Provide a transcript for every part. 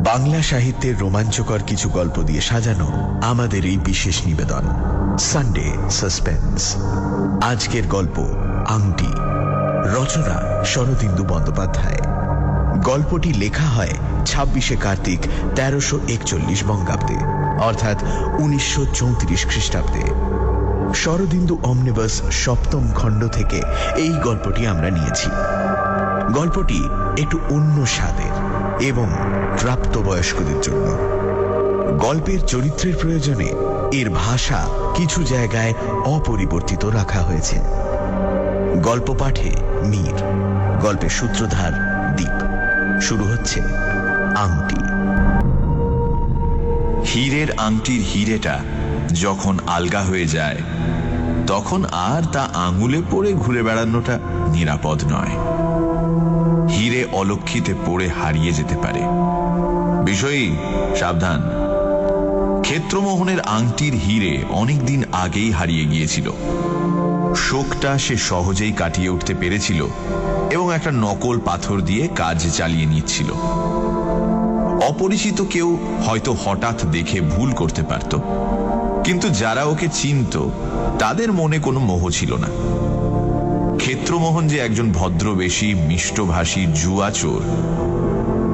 বাংলা সাহিত্যের রোমাঞ্চকর কিছু গল্প দিয়ে সাজানো আমাদের এই বিশেষ নিবেদন সানডে সাসপেন্স। আজকের গল্প আংটি, রচনা শরদিন্দু বন্দ্যোপাধ্যায়। গল্পটি লেখা হয় 26শে কার্তিক 1341 বঙ্গাব্দে, অর্থাৎ 1934 খ্রিস্টাব্দে। শরদিন্দু অমনিবাস সপ্তম খণ্ড থেকে এই গল্পটি আমরা নিয়েছি। গল্পটি একটু অন্য স্বাদের এবং প্রাপ্তবয়স্কদের জন্য। গল্পের চরিত্রের প্রয়োজনে এর ভাষা কিছু জায়গায় অপরিবর্তিত রাখা হয়েছে। গল্প পাঠে মীর, গল্পের সূত্রধার দীপ। শুরু হচ্ছে আংটি। হীরের আংটির হিরেটা যখন আলগা হয়ে যায় তখন আর তা আঙুলে পড়ে ঘুরে বেড়ানোটা নিরাপদ নয়। হীরে অলক্ষিতে পড়ে হারিয়ে যেতে পারে। বিষয়ী সাবধান। ক্ষেত্রমোহনের আংটির হীরে অনেকদিন আগেই হারিয়ে গিয়েছিল। শোকটা সে সহজেই কাটিয়ে উঠতে পেরেছিল এবং একটা নকল পাথর দিয়ে কাজ চালিয়ে নিচ্ছিল। অপরিচিত কেউ হয়তো হঠাৎ দেখে ভুল করতে পারত, কিন্তু যারা ওকে চিনত তাদের মনে কোনো মোহ ছিল না। ক্ষেত্রমোহন যে একজন ভদ্রবেশী মিষ্টভাষী জুয়াচোর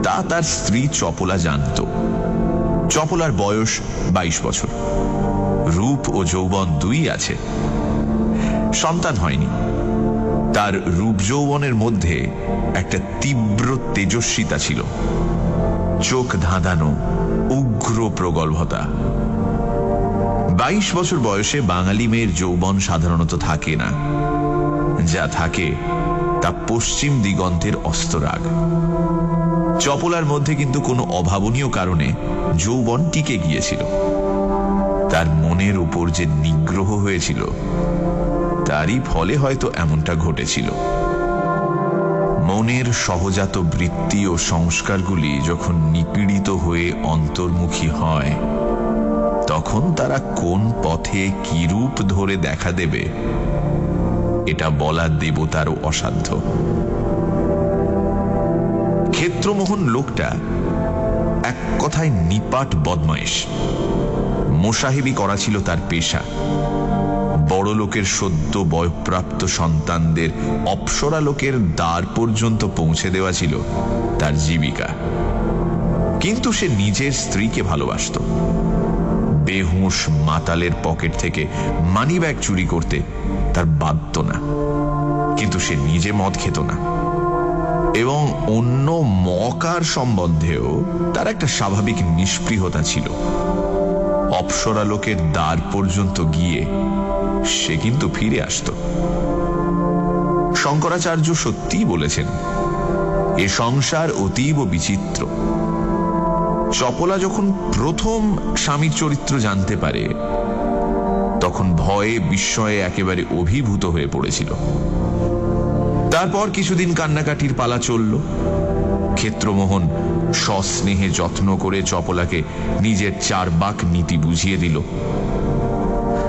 তা তার স্ত্রী চপলা জানত। চপলার বয়স 22 বছর, রূপ ও যৌবন দুই আছে। সন্তান হয়নি। তার রূপ যৌবনের মধ্যে একটা তীব্র তেজস্বিতা ছিল, চোখ ধাঁধানো উগ্র প্রগল্ভতা। 22 বছর বয়সে বাঙালি মেয়ের যৌবন সাধারণত থাকে না। যা থাকে তা পশ্চিম দিগন্তের অস্তরাগ। চপলার মধ্যে কিন্তু কোনো অভাবনীয় কারণে যৌবন টিকে গিয়েছিল। তার মনের উপর যে নিগ্রহ হয়েছিল তারই ফলে হয়তো এমনটা ঘটেছিল। মনের সহজাত বৃত্তি ও সংস্কারগুলি যখন নিপীড়িত হয়ে অন্তর্মুখী হয় তখন তারা কোন পথে কি রূপ ধরে দেখা দেবে এটা বলা দেবতারও অসাধ্য। ক্ষেত্রমোহন লোকটা এক কথায় নিপাট বদমাইশ। মোসাহেবি করা ছিল তার পেশা। বড় লোকের সদ্য বয়ঃপ্রাপ্ত সন্তানদের অপ্সরা লোকের দ্বার পর্যন্ত পৌঁছে দেওয়া ছিল তার জীবিকা। কিন্তু সে নিজের স্ত্রীকে ভালোবাসত। বেহুঁশ মাতালের পকেট থেকে মানিব্যাগ চুরি করতে তার বাধ্য না, কিন্তু সে নিজে মদ খেত না এবং অন্য মকার সম্বন্ধেও তার একটা স্বাভাবিক নিষ্পৃহতা ছিল। অপ্সরা লোকের দ্বার পর্যন্ত গিয়ে সে কিন্তু ফিরে আসত। শঙ্করাচার্য সত্যিই বলেছেন, এ সংসার অতীব বিচিত্র। চপলা যখন প্রথম স্বামীর চরিত্র জানতে পারে তখন ভয়ে বিস্ময়ে একেবারে অভিভূত হয়ে পড়েছিল। তারপর কিছুদিন কান্নাকাটির পালা চলল। ক্ষেত্রমোহন সস্নেহে যত্ন করে চপলাকে নিজের চারবাক নীতি বুঝিয়ে দিল।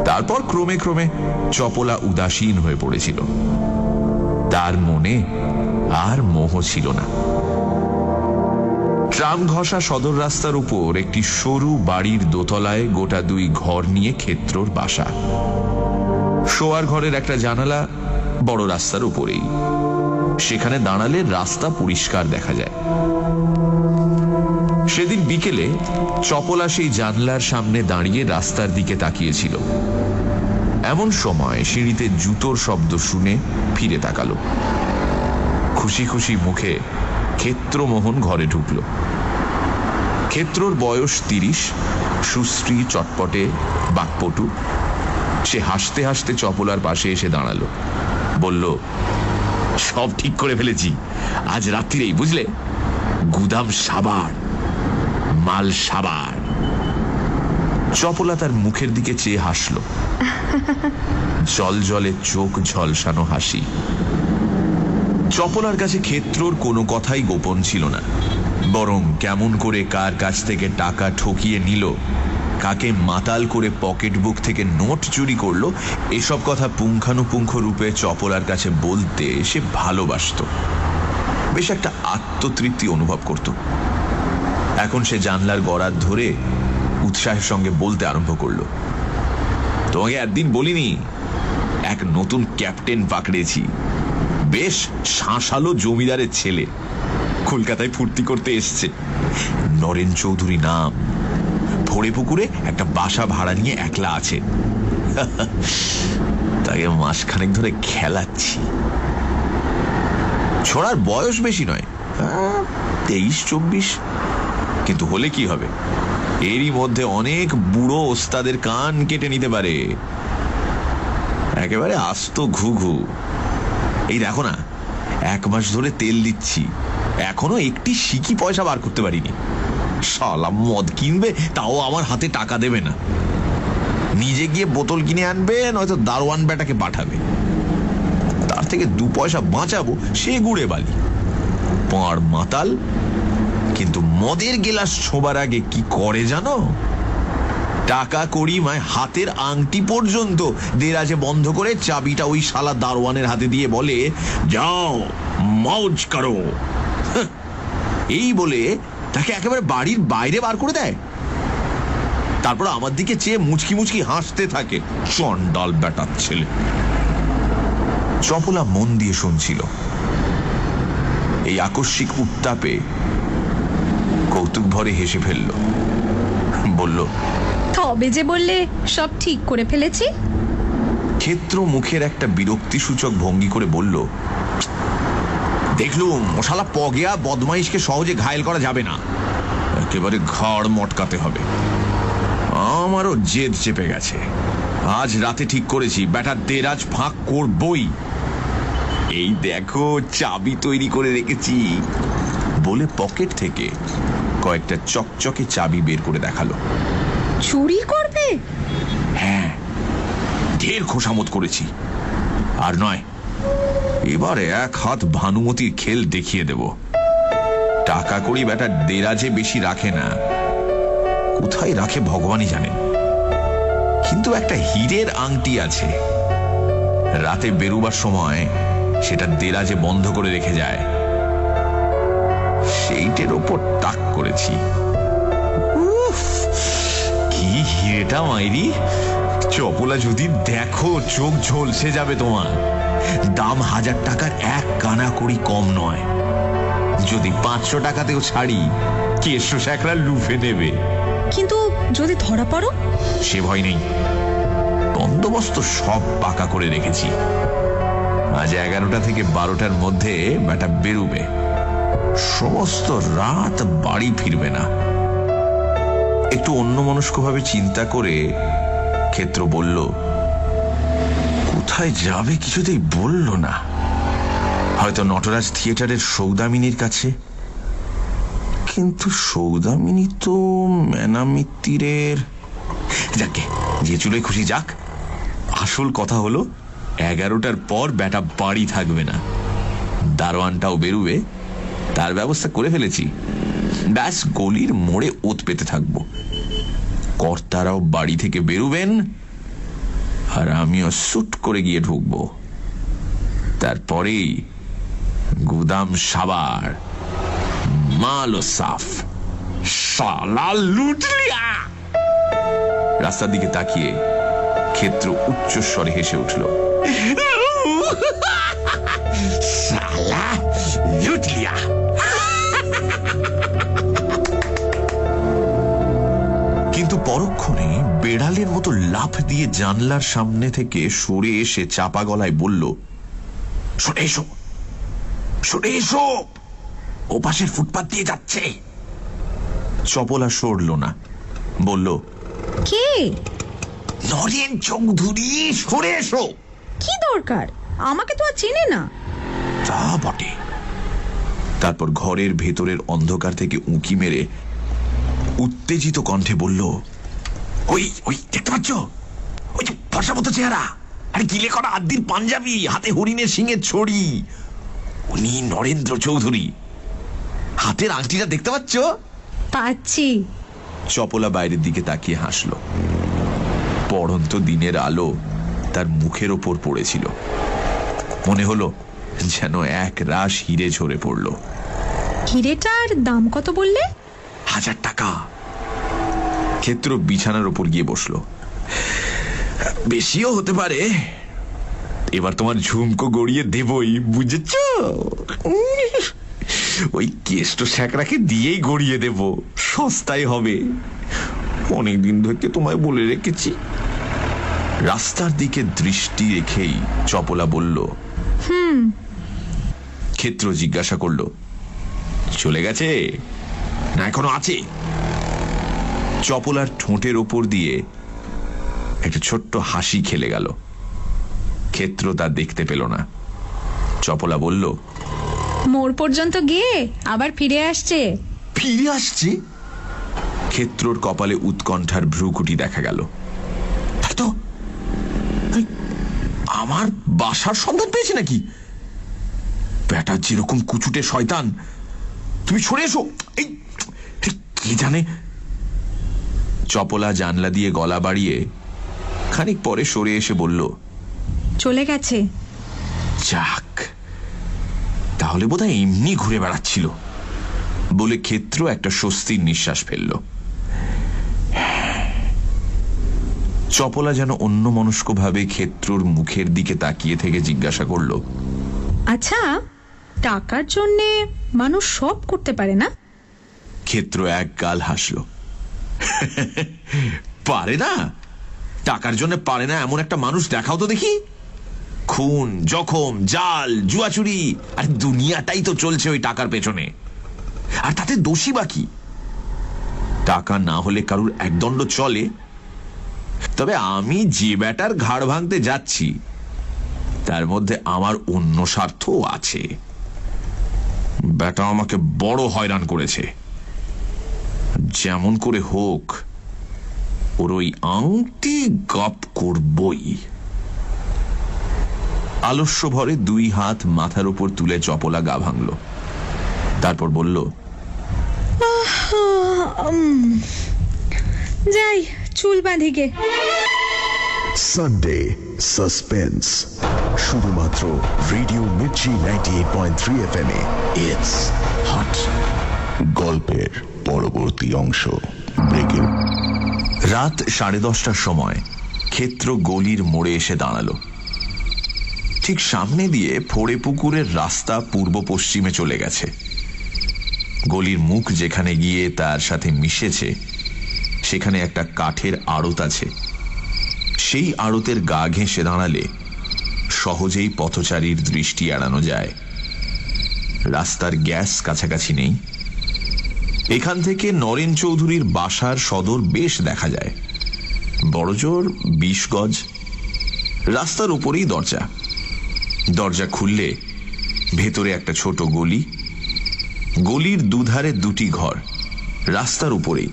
তারপর ক্রমে ক্রমে চপলা উদাসীন হয়ে পড়েছিল। তার মনে আর মোহ ছিল না। ট্রাম ঘষা সদর রাস্তার উপর একটি সরু বাড়ির দোতলায় গোটা 2 ঘর নিয়ে ক্ষেত্রর বাসা। শোয়ার ঘরের একটা জানালা বড় রাস্তার উপরেই। সেখানে দাঁড়ালে রাস্তা পরিষ্কার দেখা যায়। সেদিন বিকেলে চপলা সেই জানলার সামনে দাঁড়িয়ে রাস্তার দিকে তাকিয়েছিল। এমন সময় সিঁড়িতে জুতোর শব্দ শুনে ফিরে তাকালো। খুশি খুশি মুখে ক্ষেত্রমোহন ঘরে ঢুকল। ক্ষেত্রর বয়স 30, সুশ্রী, চটপটে, বাকপটু। সে হাসতে হাসতে চপলার পাশে এসে দাঁড়ালো। বলল, সব ঠিক করে ফেলেছি, আজ রাত্রিরেই, বুঝলে, গুদাম সাবার, মাল সাবার। চপলা তার মুখের দিকে চেয়ে হাসল, জল জলে চোখ ঝলসানো হাসি। চপলার কাছে ক্ষেত্রর কোনো কথাই গোপন ছিল না, বরং কেমন করে কার কাছ থেকে টাকা ঠকিয়ে নিল, কাকে মাতাল করে পকেট বুক থেকে নোট চুরি করলো, এসব কথা পুঙ্খানুপুঙ্খ রূপে চপলার কাছে বলতে সে ভালোবাসত। বেশ একটা আত্মতৃপ্তি অনুভব করত। এখন সে জানলার গড়ার ধরে উৎসাহের সঙ্গে বলতে আরম্ভ করলো, তোমাকে একদিন বলিনি এক নতুন ক্যাপ্টেন পাকড়েছি, বেশ শাঁসালো জমিদারের ছেলে, কলকাতায় ফুর্তি করতে এসছে, নরেন চৌধুরী নাম, ভোরে পুকুরে একটা বাসা ভাড়া নিয়ে একলা আছে। তাকে মাসখানেক ধরে খেলাচ্ছি। ছোড়ার বয়স বেশি নয়, 23-24, কিন্তু হলে কি হবে, এরই মধ্যে অনেক বুড়ো ওস্তাদের কান কেটে নিতে পারে। একেবারে আস্ত ঘুঘু। এই দেখো না, 1 মাস ধরে তেল দিচ্ছি, এখনো একটি সিকি পয়সা বার করতে পারিনি। শালা মদ কিনবে, তাও আমার হাতে টাকা দেবে না, নিজে গিয়ে বোতল কিনে আনবে, নয়তো দারোয়ান বেটাকে পাঠাবে। তার থেকে 2 পয়সা বাঁচাবো সে গুড়ে বালি। পাঁড় মাতাল, কিন্তু মদের গেলাস ছোবার আগে কি করে জানো? টাকা কড়ি মায় হাতের আংটি পর্যন্ত দেরাজে বন্ধ করে চাবিটা ওই শালা দারোয়ানের হাতে দিয়ে বলে, যাও মৌজ করো। এই বলে তাকে একেবারে বাড়ির বাইরে বার করে দেয়। তারপর আমার দিকে চেয়ে মুচকি মুচকি হাসতে থাকে, চন্ডাল বেটার ছেলে। চপলা মন দিয়ে শুনছিল। এই আকস্মিক উত্তাপে কৌতুক ভরে হেসে ফেলল, বলল, তবে যে বললে সব ঠিক করে ফেলেছি। ক্ষেত্র মুখের একটা বিরক্তিসূচক ভঙ্গি করে বলল, দেখলুম মশালা পগেয়া বদমাইশকে সহজে ঘায়েল করা যাবে না, একেবারে ঘাড় মটকাতে হবে। আমারও জেদ চেপে গেছে, আজ রাতে ঠিক করেছি বেটা দেরাজ ফাঁক করবই। এই দেখো চাবি তৈরি করে রেখেছি, বলে পকেট থেকে কয়েকটা চকচকে চাবি বের করে দেখালো। চুরি করবে? হ্যাঁ, ঢের খোসামত করেছি, আর নয়, এবারে 1 হাত ভানুমতির খেল দেখিয়ে দেব। টাকা কড়ি বেটা দেরাজে বেশি রাখে না, কোথায় রাখে ভগবানই জানেন, কিন্তু একটা হীরের আংটি আছে, রাতে বেরুবার সময় সেটা দেরাজে বন্ধ করে রেখে যায়। সেইটের ওপর তাক করেছি। কি হিরেটা মাইরি, চপলা যদি দেখো চোখ ঝলসে যাবে তোমার। দাম 1000 টাকার 1 কানা কড়ি কম নয়। যদি 500 টাকাতেও ছাড়ি, কেশো শেখরা লুফে নেবে। কিন্তু যদি ধরা পড়ো? সে ভয় নেই, বন্দোবস্ত সব পাকা করে রেখেছি। আজ 11টা থেকে 12টার মধ্যে বেটা বেরুবে, সমস্ত রাত বাড়ি ফিরবে না। একটু অন্যমনস্কভাবে চিন্তা করে ক্ষেত্র বলল, কোথায় যাবে কিছুতেই বলল না। হয়তো নটরাজ থিয়েটারের সৌদামিনীর কাছে, কিন্তু সৌদামিনী তো মেনামিত্তিরের। যাকে যে চুলে খুশি যাক, আসল কথা হলো 11টার পর বেটা বাড়ি থাকবে না। দারোয়ানটাও বেরুবে, তার ব্যবস্থা করে ফেলেছি। ব্যাস গলির মোড়ে ওত পেতে থাকবো। কর্তারাও বাড়ি থেকে বেরুবেন, আর আমিও সুট করে গিয়ে ঢুকবো। তারপরেই গুদাম সাবার, মাল সাফ, শালা লুটলিয়া। রাস্তার দিকে তাকিয়ে ক্ষেত্র উচ্চস্বরে হেসে উঠল, শালা লুটলিয়া। কিন্তু পরক্ষণে বেড়ালের মতো লাফ দিয়ে জানলার সামনে থেকে সরে এসে চাপা গলায় বলল, সরে এসো, সরে এসো, ও পাশের ফুটপাত দিয়ে যাচ্ছে। চপলা সরল না, বলল, কে? নরেন চৌধুরী, সরে এসো। কি দরকার? আমাকে তো আর চেনে না। তা বটে। তারপর ঘরের ভেতরের অন্ধকার থেকে উঁকি মেরে উত্তেজিত কণ্ঠে বলল, ওই ওই দেখতে পাচ্ছ, ওই যে ফর্সা মতো চেহারা, আরে গিলে করা আদ্দির পাঞ্জাবি, হাতে হরিণের সিংহের ছড়ি, উনি নরেন্দ্র চৌধুরী। হাতের আংটিটা দেখতে পাচ্ছ? পাচ্ছি। চপলা বাইরের দিকে তাকিয়ে হাসল। পড়ন্ত দিনের আলো তার মুখের ওপর পড়েছিল। মনে হলো যেন 1 রাশ হিরে ঝরে পড়ল। হিরেটার দাম কত বললে? 1000 টাকা। ক্ষেত্র বিছানার ওপর গিয়ে বসলো। বেশিও হতে পারে, এবার তোমার ঝুমকো গড়িয়ে দেবই, বুঝেছ? ওই কেষ্ট স্যাকরাকে দিয়েই গড়িয়ে দেব, সস্তায় হবে। অনেকদিন ধরে তোমায় বলে রেখেছি। রাস্তার দিকে দৃষ্টি রেখেই চপলা বলল, ক্ষেত্র জিজ্ঞাসা করলো, চলে গেছে না এখনো আছে? চপলার ঠোঁটের ওপর দিয়ে একটা ছোট্ট হাসি খেলে গেল। ক্ষেত্র তা দেখতে পেল না। চপলা বলল, মোড় পর্যন্ত গিয়ে আবার ফিরে আসছে। ফিরে আসছে? ক্ষেত্রর কপালে উৎকণ্ঠার ভ্রুকুটি দেখা গেল। তাই তো, আমার বাসার সন্ধান পেয়েছে নাকি? ব্যাটার যেরকম কুচুটে শয়তান। তুমি সরে এসো। এই কে জানে। চপলা জানলা দিয়ে গলা বাড়িয়ে খানিক পরে সরে এসে বলল, চলে গেছে। যাক, তাহলে বোধহয় এমনি ঘুরে বেড়াচ্ছিল বলে ক্ষেত্র একটা স্বস্তির নিঃশ্বাস ফেলল। চপলা যেন অন্যমনস্কভাবে ক্ষেত্রর মুখের দিকে তাকিয়ে থেকে জিজ্ঞাসা করল, আচ্ছা, টাকার জন্যে মানুষ সব করতে পারে না? ক্ষেত্র এক গাল হাসল। পারে না? টাকার জন্য পারে না এমন একটা মানুষ দেখাও তো দেখি। খুন, জখম, জাল, জুয়াচুরি, আর দুনিয়াটাই তো চলছে ওই টাকার পেছনে। আর তাতে দোষী বাকি? টাকা না হলে কারুর একদণ্ড চলে। তবে আমি যে ব্যাটার ঘাড় ভাঙতে যাচ্ছি তার মধ্যে আমার অন্য স্বার্থও আছে। ব্যাটা আমাকে বড় হয়রান করেছে। যেমন করে হোক ওর ওই আংটি গপ করবই। আলস্য ভরে 2 হাত মাথার উপর তুলে চপলা গা ভাঙল। তারপর বলল, যাই, চুল বাঁধিকে। সানডে সাসপেন্স, শুধুমাত্র radio Mirchi 98.3 FM A. It's hot. গল্পের পরবর্তী অংশ ব্রেকিং। রাত 10:30টার সময় ক্ষেত্র গলির মোড়ে এসে দাঁড়ালো। ঠিক সামনে দিয়ে ফোড়ে পুকুরের রাস্তা পূর্ব পশ্চিমে চলে গেছে। গলির মুখ যেখানে গিয়ে তার সাথে মিশেছে সেখানে একটা কাঠের আড়ত আছে। সেই আড়তের গা ঘেঁষে দাঁড়ালে সহজেই পথচারীর দৃষ্টি এড়ানো যায়। রাস্তার গ্যাস কাছাকাছি নেই। এখান থেকে নরেন চৌধুরীর বাসার সদর বেশ দেখা যায়। বড়জোর 20 গজ। রাস্তার উপরেই দরজা। দরজা খুললে ভেতরে একটা ছোট গলি। গলির দুধারে 2টি ঘর। রাস্তার উপরেই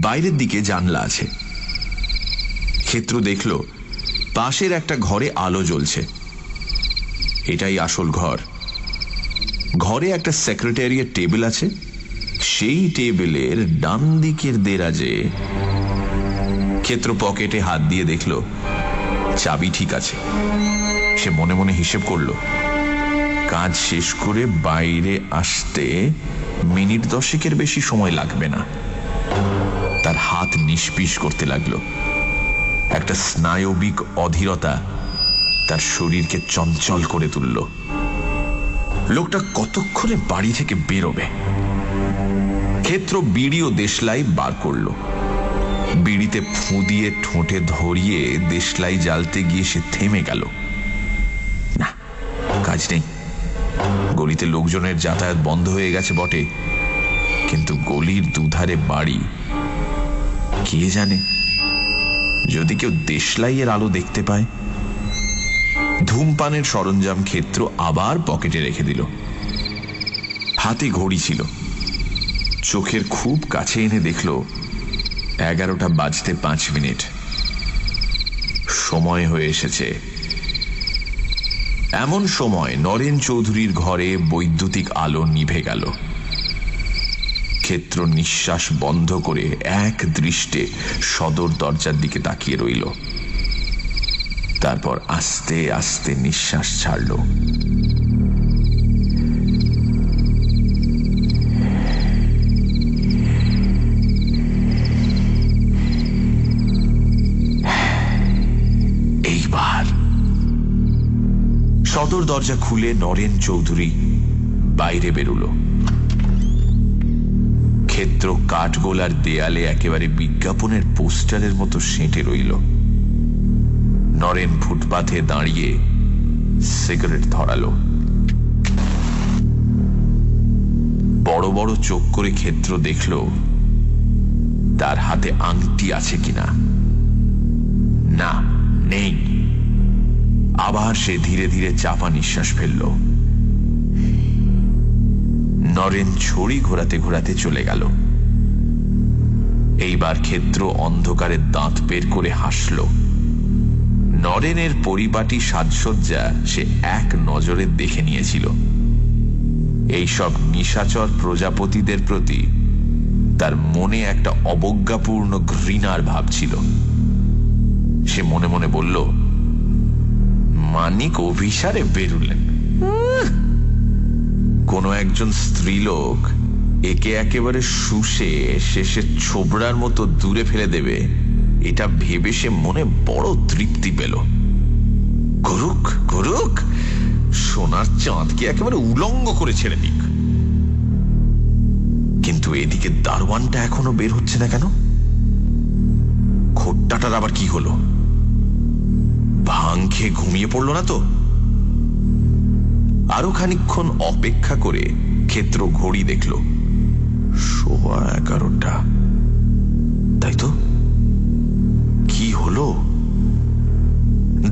বাইরের দিকে জানলা আছে। ক্ষেত্র দেখল পাশের একটা ঘরে আলো জ্বলছে। এটাই আসল ঘর। ঘরে একটা সেক্রেটারিয়েট টেবিল আছে। সেই টেবিলের ডান দিকের দেরাজে ক্ষেত্র পকেটে হাত দিয়ে দেখল চাবি ঠিক আছে। সে মনে মনে হিসেব করল, কাজ শেষ করে বাইরে আসতে মিনিট 10 বেশি সময় লাগবে না। তার হাত নিষ্পিস করতে লাগলো। একটা স্নায়বিক অধীরতা তার শরীরকে চঞ্চল করে তুলল। লোকটা কতক্ষণে বাড়ি থেকে বেরোবে? ক্ষেত্র বিড়ি ও দেশলাই বার করল। বিড়িতে ফু দিয়ে ঠোঁটে ধরিয়ে দেশলাই জ্বালতে গিয়ে সে থেমে গেল। না, কাজ নেই। গলিতে লোকজনের যাতায়াত বন্ধ হয়ে গেছে বটে, কিন্তু গলির দুধারে বাড়ি। কে জানে, যদি কেউ দেশলাইয়ের আলো দেখতে পায়। ধূমপানের সরঞ্জাম ক্ষেত্র আবার পকেটে রেখে দিল। হাতে ঘড়ি ছিল। চোখের খুব কাছে এনে দেখল 11টা বাজতে 5 মিনিট। সময় হয়ে এসেছে। এমন সময় নরেন চৌধুরীর ঘরে বৈদ্যুতিক আলো নিভে গেল। ক্ষেত্র নিঃশ্বাস বন্ধ করে এক দৃষ্টে সদর দরজার দিকে তাকিয়ে রইল। তারপর আস্তে আস্তে নিঃশ্বাস ছাড়ল। দুবার। সদর দরজা খুলে নরেন চৌধুরী বাইরে বেরুল। ক্ষেত্র কাঠগোলার দেয়ালে একেবারে বিজ্ঞাপনের পোস্টারের মতো সেঁটে রইল। নরেন ফুটপাথে দাঁড়িয়ে সিগারেট ধরালো। বড় বড় চোখ করে ক্ষেত্র দেখল তার হাতে আংটি আছে কিনা। না, নেই। আবার সে ধীরে ধীরে চাপা নিঃশ্বাস ফেলল। নরেন ছড়ি ঘোরাতে ঘোরাতে চলে গেল। এইবার ক্ষেত্র অন্ধকারে দাঁত বের করে হাসল। নরেনের পরিপাটি সাজসজ্জা সে এক নজরে দেখে নিয়েছিল। এইসব নিশাচর প্রজাপতিদের প্রতি তার মনে একটা অবজ্ঞাপূর্ণ ঘৃণার ভাব ছিল। সে মনে মনে বলল, মানিক অভিসারে বেরুলেন। কোন একজন স্ত্রীলোক একে একেবারে শুষে শেষে ছোবড়ার মতো দূরে ফেলে দেবে, এটা ভেবে সে মনে বড় তৃপ্তি পেল। করুক করুক, সোনার চাঁদকে একেবারে উলঙ্গ করে ছেড়ে দিক। কিন্তু এদিকে দারোয়ানটা এখনো বের হচ্ছে না কেন? খোট্টাটার আবার কি হলো? ভাং খেয়ে ঘুমিয়ে পড়লো না তো? আরো খানিকক্ষণ অপেক্ষা করে ক্ষেত্র ঘড়ি দেখল, 11:15। তাই তো, কি হলো?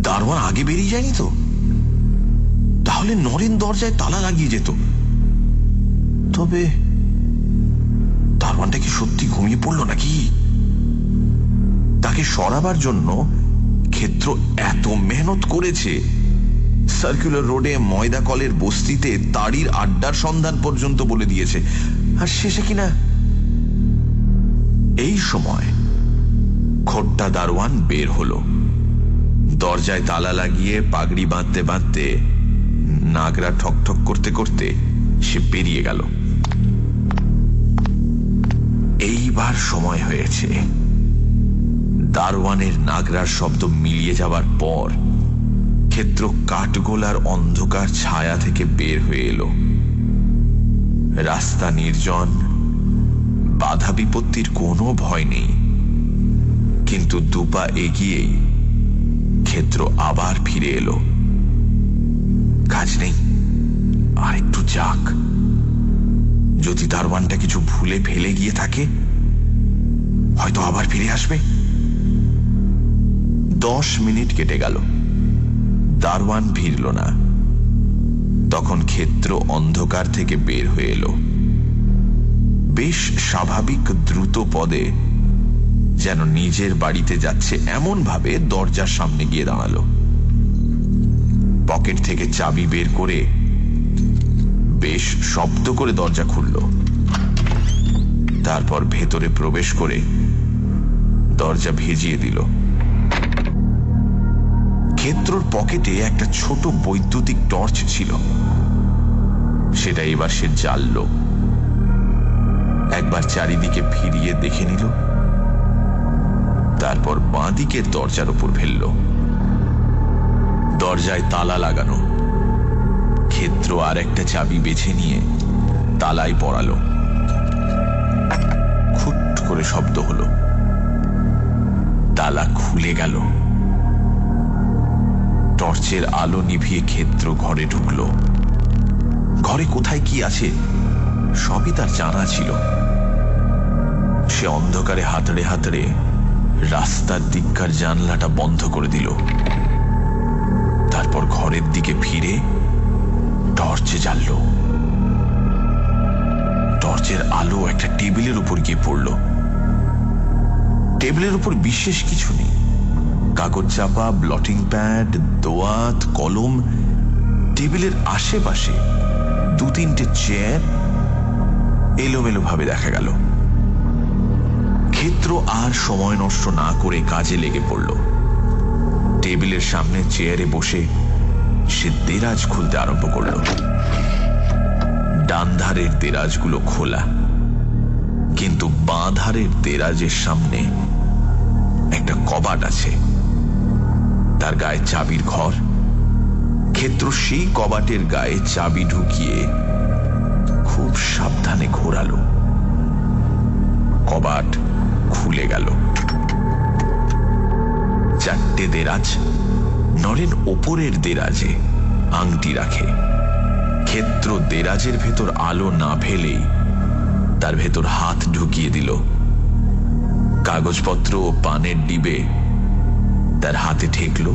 দারোয়ান আগে বেরিয়ে যায়নি তো? তাহলে নরেন দরজায় তালা লাগিয়ে যেত। তবে দারোয়ানটা কি সত্যি ঘুমিয়ে পড়লো নাকি? তাকে সরাবার জন্য ক্ষেত্র এত মেহনত করেছে, সার্কুলার রোডে ময়দা কলের বস্তিতে তাড়ির আড্ডার সন্ধান পর্যন্ত বলে দিয়েছে, আর শেষে কিনা। এই সময় খোট্টা দারোয়ান বের হলো। দরজায় তালা লাগিয়ে পাগড়ি বাঁধতে বাঁধতে, নাগরা ঠকঠক করতে করতে সে বেরিয়ে গেল। এইবার সময় হয়েছে। দারোয়ানের নাগরার শব্দ মিলিয়ে যাবার পর ক্ষেত্র কাঠগোলার অন্ধকার ছায়া থেকে বের হয়ে এলো। রাস্তা নির্জন, বাধা বিপত্তির কোনো ভয় নেই। কিন্তু দুপা এগিয়েই ক্ষেত্র আবার ফিরে এলো। কাজ নেই, আর একটু যাক। যদি দারোয়ানটা কিছু ভুলে ফেলে গিয়ে থাকে, হয়তো আবার ফিরে আসবে। 10 মিনিট কেটে গেল, দারোয়ান ফিরল না। তখন ক্ষেত্র অন্ধকার থেকে বের হয়ে এলো। বেশ স্বাভাবিক দ্রুত পদে, যেন নিজের বাড়িতে যাচ্ছে এমন ভাবে দরজার সামনে গিয়ে দাঁড়ালো। পকেট থেকে চাবি বের করে বেশ শব্দ করে দরজা খুলল। তারপর ভেতরে প্রবেশ করে দরজা ভেজিয়ে দিল। ক্ষেত্রর পকেটে একটা ছোট বৈদ্যুতিক টর্চ ছিল, সেটা এবার সে জ্বালল। একবার চারিদিকে ফিরিয়ে দেখে নিল, তারপর বাঁ দিকের দরজার উপর ফেলল। দরজায় তালা লাগানো। ক্ষেত্র আর একটা চাবি বেছে নিয়ে তালায় পড়ালো। খুট করে শব্দ হলো, তালা খুলে গেল। টর্চের আলো নিভিয়ে ক্ষেত্র ঘরে ঢুকল। ঘরে কোথায় কি আছে সবই তার জানা ছিল। সে অন্ধকারে হাতড়ে হাতড়ে রাস্তার দিককার জানলাটা বন্ধ করে দিল। তারপর ঘরের দিকে ফিরে টর্চ জ্বালল। টর্চের আলো একটা টেবিলের উপর গিয়ে পড়ল। টেবিলের উপর বিশেষ কিছু নেই, কাগজ চাপা, ব্লটিং প্যাড, দোয়াত, কলম। টেবিলের আশেপাশে 2-3টে চেয়ার এলোমেলো ভাবে দেখা গেল। ক্ষেত্র আর সময় নষ্ট না করে কাজে লেগে পড়ল। টেবিলের সামনে চেয়ারে বসে সে দেরাজ খুলতে আরম্ভ করল। ডান ধারের দেরাজগুলো খোলা, কিন্তু বাঁ ধারের দেরাজের সামনে একটা কবাট আছে। তার গায়ে চাবির ঘর। ক্ষেত্র সেই কবাটের গায়ে চাবি ঢুকিয়ে খুব সাবধানে ঘোরালো। কবাট খুলে গেল। 4টে দেরাজ। নরেন ওপরের দেরাজে আংটি রাখে। ক্ষেত্র দেরাজের ভেতর আলো না ফেলেই তার ভেতর হাত ঢুকিয়ে দিল। কাগজপত্র ও পানের ডিবে তার হাতে ঠেকল,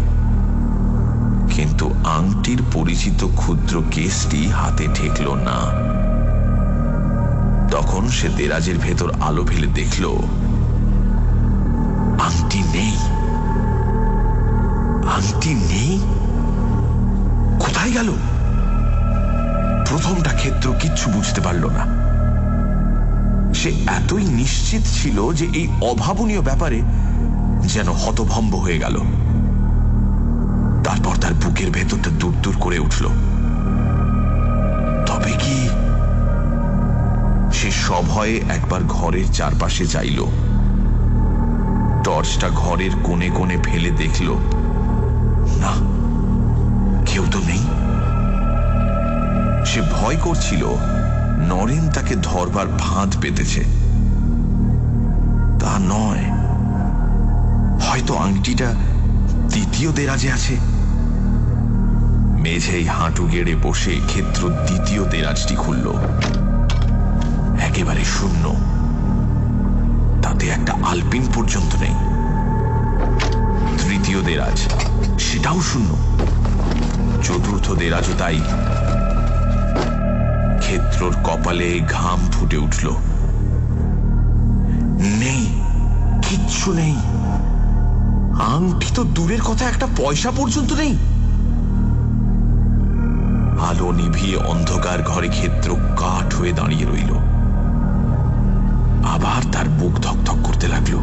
কিন্তু আংটির পরিচিত ক্ষুদ্র কেসটি হাতে ঠেকল না। তখন সে দেরাজের ভেতর আলো ফেলে দেখল আংটি নেই। আংটি নেই? কোথায় গেল? প্রথমটা ক্ষেত্র কিচ্ছু বুঝতে পারল না। সে এতই নিশ্চিত ছিল যে এই অভাবনীয় ব্যাপারে যেন হতভম্ব হয়ে গেল। তারপর তার বুকের ভেতরটা দূর দূর করে উঠল। তবে কি? সে সভয়ে একবার ঘরের চারপাশে চাইল। টর্চটা ঘরের কোণে কোণে ফেলে দেখল, না, কেউ তো নেই। সে ভয় করছিল নরেন তাকে ধরবার ফাঁদ পেতেছে। তা নয়, হয়তো আংটিটা দ্বিতীয় দেরাজে আছে। মেঝেই হাঁটু গেড়ে বসে ক্ষেত্র দ্বিতীয় দেরাজটি খুলল। একেবারে শূন্য। তাতে একটা আলপিন পর্যন্ত নেই। তৃতীয় দেরাজ, সেটাও শূন্য। চতুর্থ দেরাজও তাই। ক্ষেত্রর কপালে ঘাম ফুটে উঠল। নেই, কিচ্ছু নেই। আংটি তো দূরের কথা, একটা পয়সা পর্যন্ত নেই। আলো নিভিয়ে অন্ধকার ঘরে ক্ষেত্র কাঠ হয়ে দাঁড়িয়ে রইল। আবার তার বুক ধকধক করতে লাগলো।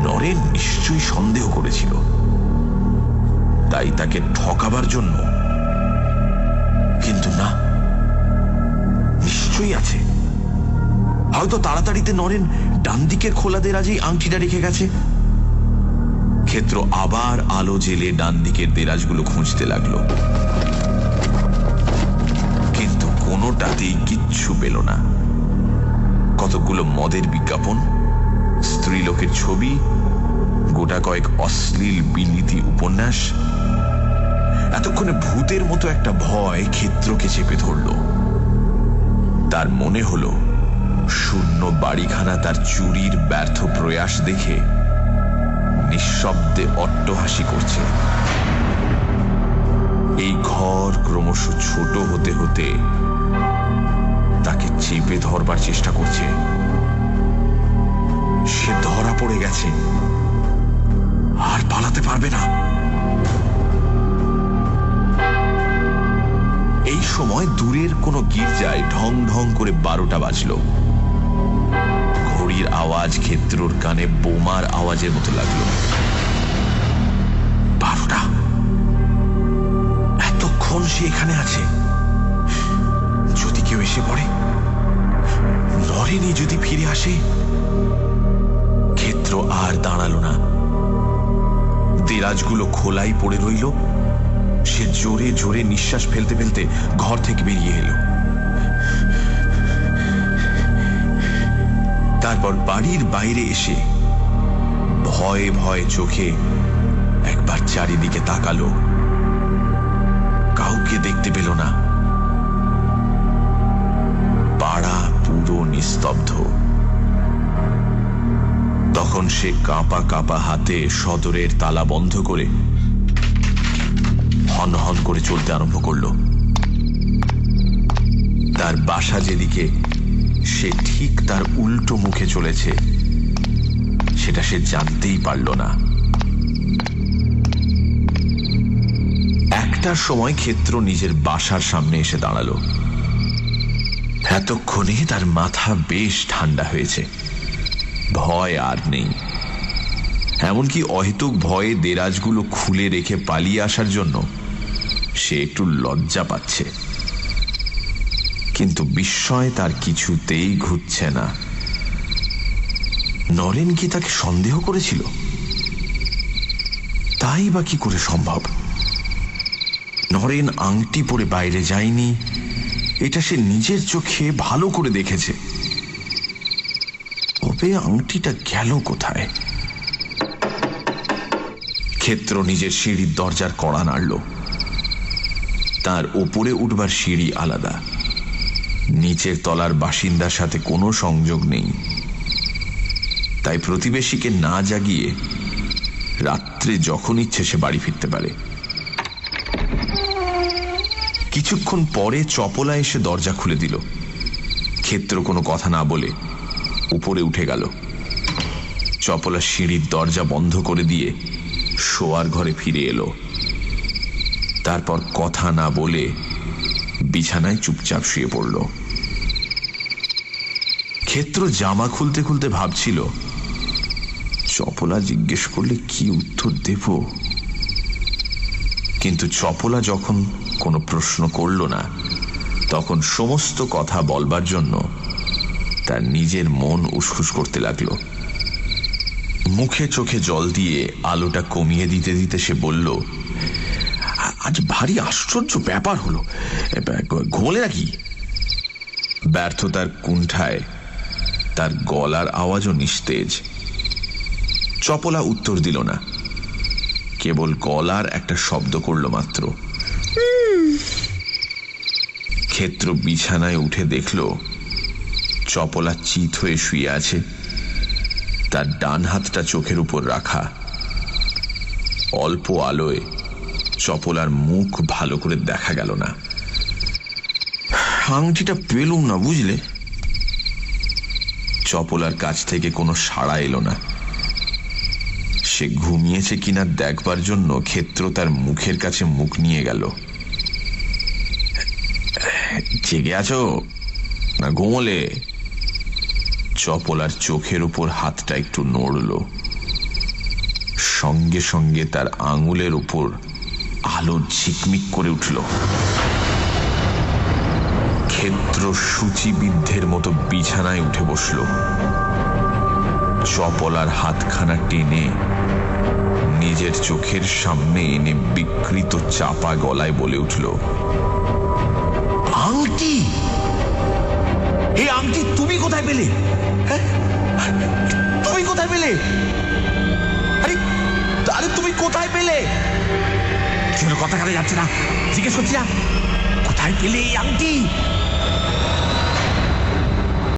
নরেন নিশ্চয়ই সন্দেহ করেছিল, তাই তাকে ঠকাবার জন্য। কিন্তু না, নিশ্চয়ই আছে। হয়তো তাড়াতাড়িতে নরেন ডান দিকের খোলা দেরাজেই আংটিটা রেখে গেছে। ক্ষেত্র আবার আলো জেলে ডান দিকের দেরাজগুলো খুঁজতে লাগলো, কিন্তু কোনোটাতেই কিচ্ছু পেল না। কতগুলো মদের বিজ্ঞাপন, স্ত্রীলোকের ছবি, গোটা কয়েক অশ্লীল বিলিতি উপন্যাস। এতক্ষণে ভূতের মতো একটা ভয় ক্ষেত্রকে চেপে ধরল। তার মনে হলো শূন্য বাড়িখানা তার চুরির ব্যর্থ প্রয়াস দেখে নিঃশব্দে অট্টহাসি করছে। এই ঘর ক্রমশ ছোট হতে হতে তাকে চেপে ধরবার চেষ্টা করছে। সে ধরা পড়ে গেছে, আর পালাতে পারবে না। এই সময় দূরের কোনো গির্জায় ঢং ঢং করে 12টা বাজল। ঘড়ির আওয়াজ ক্ষেত্রর কানে বোমার আওয়াজের মতো লাগলো। 12টা! এতক্ষণ সে এখানে আছে। যদি কেউ এসে পড়ে, নরেনই যদি ফিরে আসে। ক্ষেত্র আর দাঁড়ালো না। দেরাজগুলো খোলাই পড়ে রইল। সে জোরে জোরে নিঃশ্বাস ফেলতে ফেলতে ঘর থেকে বেরিয়ে এলো। তারপর বাড়ির বাইরে এসে ভয়ে ভয়ে চোখে একবার চারিদিকে তাকালো। কাউকে দেখতে পেল না। পাড়া পুরো নিস্তব্ধ। তখন সে কাঁপা কাঁপা হাতে সদরের তালা বন্ধ করে হন হন করে চলতে আরম্ভ করল। তার বাসা যেদিকে, সে ঠিক তার উল্টো মুখে চলেছে সেটা সে জানতেই পারল না। একটার সময় ক্ষেত্র নিজের বাসার সামনে এসে দাঁড়ালো। এতক্ষণে তার মাথা বেশ ঠান্ডা হয়েছে। ভয় আর নেই। এমনকি অহেতুক ভয়ে দেরাজগুলো খুলে রেখে পালিয়ে আসার জন্য সে একটু লজ্জা পাচ্ছে। কিন্তু বিস্ময় তার কিছুতেই ঘুরছে না। নরেন কি তাকে সন্দেহ করেছিল? তাই বা কি করে সম্ভব? নরেন আংটি পরে বাইরে যায়নি, এটা সে নিজের চোখে ভালো করে দেখেছে। তবে আংটিটা গেল কোথায়? ক্ষেত্র নিজের সিঁড়ির দরজার কড়া নাড়ল। তার ওপরে উঠবার সিঁড়ি আলাদা, নিচের তলার বাসিন্দার সাথে কোনো সংযোগ নেই। তাই প্রতিবেশীকে না জাগিয়ে রাত্রে যখন ইচ্ছে সে বাড়ি ফিরতে পারে। কিছুক্ষণ পরে চপলা এসে দরজা খুলে দিল। ক্ষেত্র কোনো কথা না বলে উপরে উঠে গেল। চপলা সিঁড়ির দরজা বন্ধ করে দিয়ে শোয়ার ঘরে ফিরে এলো। তারপর কথা না বলে বিছানায় চুপচাপ শুয়ে পড়ল। ক্ষেত্র জামা খুলতে খুলতে ভাবছিল, চপলা জিজ্ঞেস করলে কি উত্তর দেব? কিন্তু চপলা যখন কোনো প্রশ্ন করল না, তখন সমস্ত কথা বলবার জন্য তার নিজের মন উসখুস করতে লাগলো। মুখে চোখে জল দিয়ে আলোটা কমিয়ে দিতে দিতে সে বলল, আজ ভারী আশ্চর্য ব্যাপার হলো, ঘুমলে নাকি? ব্যর্থতার কুণ্ঠায় তার গলার আওয়াজও নিস্তেজ। চপলা উত্তর দিল না, কেবল গলার একটা শব্দ করল মাত্র। ক্ষেত্র বিছানায় উঠে দেখল চপলা চিত হয়ে শুয়ে আছে, তার ডান হাতটা চোখের উপর রাখা। অল্প আলোয় চপলার মুখ ভালো করে দেখা গেল না। আংটিটা পেলুম না, বুঝলে? চপলার কাছ থেকে কোনো সাড়া এলো না। সে ঘুমিয়েছে কিনা দেখবার জন্য ক্ষেত্র তার মুখের কাছে মুখ নিয়ে গেল। জেগে আছো না ঘুমলে? চপলার চোখের উপর হাতটা একটু নড়ল। সঙ্গে সঙ্গে তার আঙুলের উপর আলো ঝিকমিক করে উঠল। ক্ষেত্র সূচিবিদ্ধের মতো বিছানায় উঠে বসল। চপলার হাতখানা টেনে নিজের চোখের সামনে এনে বিকৃত চাপা গলায় বলে উঠল, আংটি! এই আংটি তুমি কোথায় পেলে? তুমি কোথায় পেলে? আরে তুমি কোথায় পেলে? কথা কাটা যাচ্ছে না, জিজ্ঞেস করছি না, কোথায় পেলে এই আংটি?